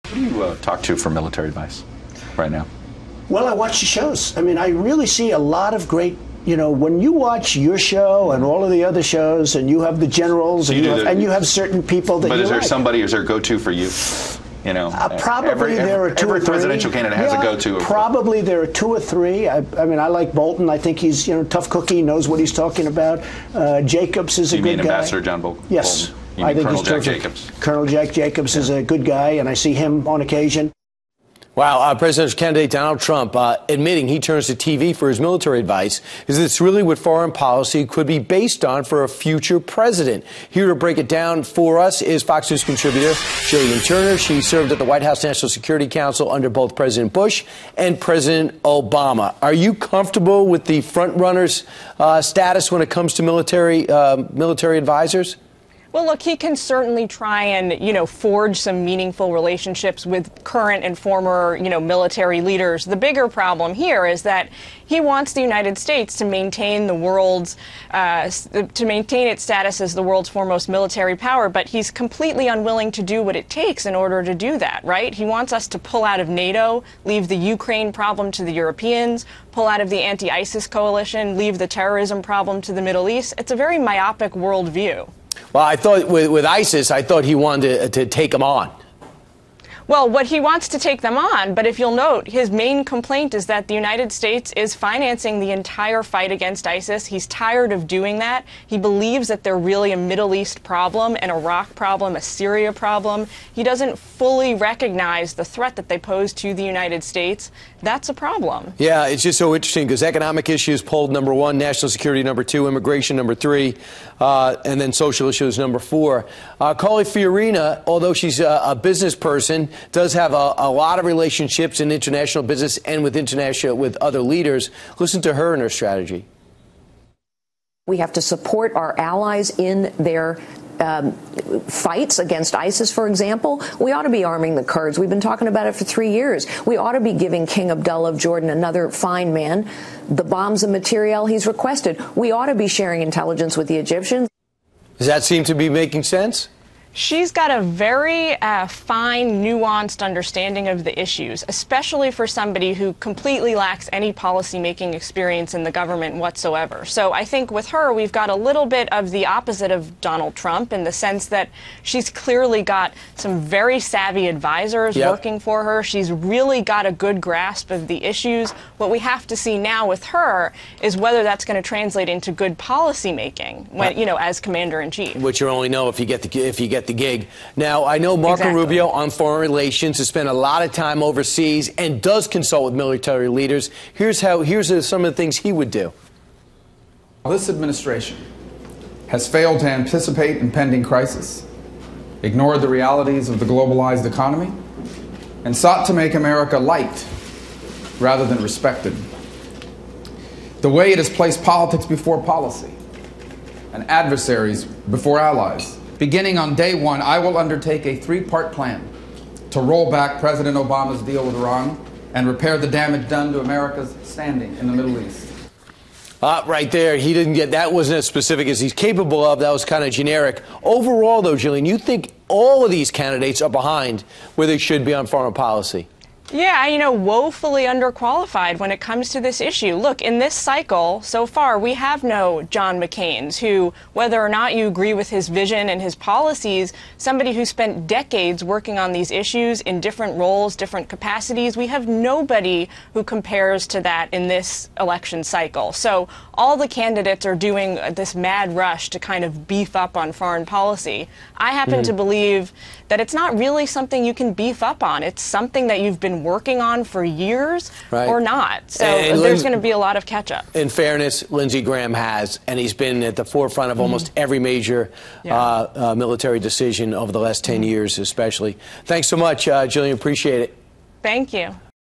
Who do you talk to for military advice right now? Well, I watch the shows. I mean, I really see a lot of great, you know, when you watch your show and all of the other shows, and you have the generals, and you have certain people that you like. But is there somebody, is there a go-to for you? You know, probably there are two or three. Every presidential candidate has a go-to. Probably there are two or three. I mean, I like Bolton. I think he's, you know, tough cookie, knows what he's talking about. Jacobs is a good guy. You mean Ambassador John Bolton? Yes. I think Colonel Jack Jacobs. Colonel Jack Jacobs is a good guy, and I see him on occasion. Wow, presidential candidate Donald Trump admitting he turns to TV for his military advice. Is this really what foreign policy could be based on for a future president? Here to break it down for us is Fox News contributor Gillian Turner. She served at the White House National Security Council under both President Bush and President Obama. Are you comfortable with the front-runner's status when it comes to military advisors? Well, look, he can certainly try and, you know, forge some meaningful relationships with current and former, you know, military leaders. The bigger problem here is that he wants the United States to maintain the world's, to maintain its status as the world's foremost military power, but he's completely unwilling to do what it takes in order to do that, right? He wants us to pull out of NATO, leave the Ukraine problem to the Europeans, pull out of the anti-ISIS coalition, leave the terrorism problem to the Middle East. It's a very myopic worldview. Well, I thought with ISIS, I thought he wanted to take them on. Well, what he wants to take them on, but if you'll note, his main complaint is that the United States is financing the entire fight against ISIS. He's tired of doing that. He believes that they're really a Middle East problem, an Iraq problem, a Syria problem. He doesn't fully recognize the threat that they pose to the United States. That's a problem. Yeah, it's just so interesting because economic issues polled #1, national security #2, immigration #3, and then social issues #4. Carly Fiorina, although she's a business person, does have a lot of relationships in international business and with other leaders. Listen to her and her strategy. We have to support our allies in their fights against ISIS, for example. We ought to be arming the Kurds. We've been talking about it for 3 years. We ought to be giving King Abdullah of Jordan, another fine man, the bombs and materiel he's requested. We ought to be sharing intelligence with the Egyptians. Does that seem to be making sense? She's got a very fine, nuanced understanding of the issues, especially for somebody who completely lacks any policymaking experience in the government whatsoever. So I think with her, we've got a little bit of the opposite of Donald Trump in the sense that she's clearly got some very savvy advisors working for her. She's really got a good grasp of the issues. What we have to see now with her is whether that's going to translate into good policymaking, when, you know, as commander-in-chief. Which you only know if you get the gig. Now, I know Marco Rubio on foreign relations has spent a lot of time overseas and does consult with military leaders. Here's some of the things he would do. This administration has failed to anticipate impending crisis, ignored the realities of the globalized economy, and sought to make America liked rather than respected. The way it has placed politics before policy and adversaries before allies. Beginning on day one, I will undertake a 3-part plan to roll back President Obama's deal with Iran and repair the damage done to America's standing in the Middle East. Right there, he didn't get, that wasn't as specific as he's capable of. That was kind of generic. Overall, though, Gillian, you think all of these candidates are behind where they should be on foreign policy? Yeah, you know, woefully underqualified when it comes to this issue. Look, in this cycle, so far, we have no John McCains who, whether or not you agree with his vision and his policies, somebody who spent decades working on these issues in different roles, different capacities. We have nobody who compares to that in this election cycle. So all the candidates are doing this mad rush to kind of beef up on foreign policy. I happen to believe that it's not really something you can beef up on. It's something that you've been working on for years or not. So there's going to be a lot of catch-up. In fairness, Lindsey Graham has, and he's been at the forefront of almost every major military decision over the last 10 years especially. Thanks so much, Gillian. Appreciate it. Thank you.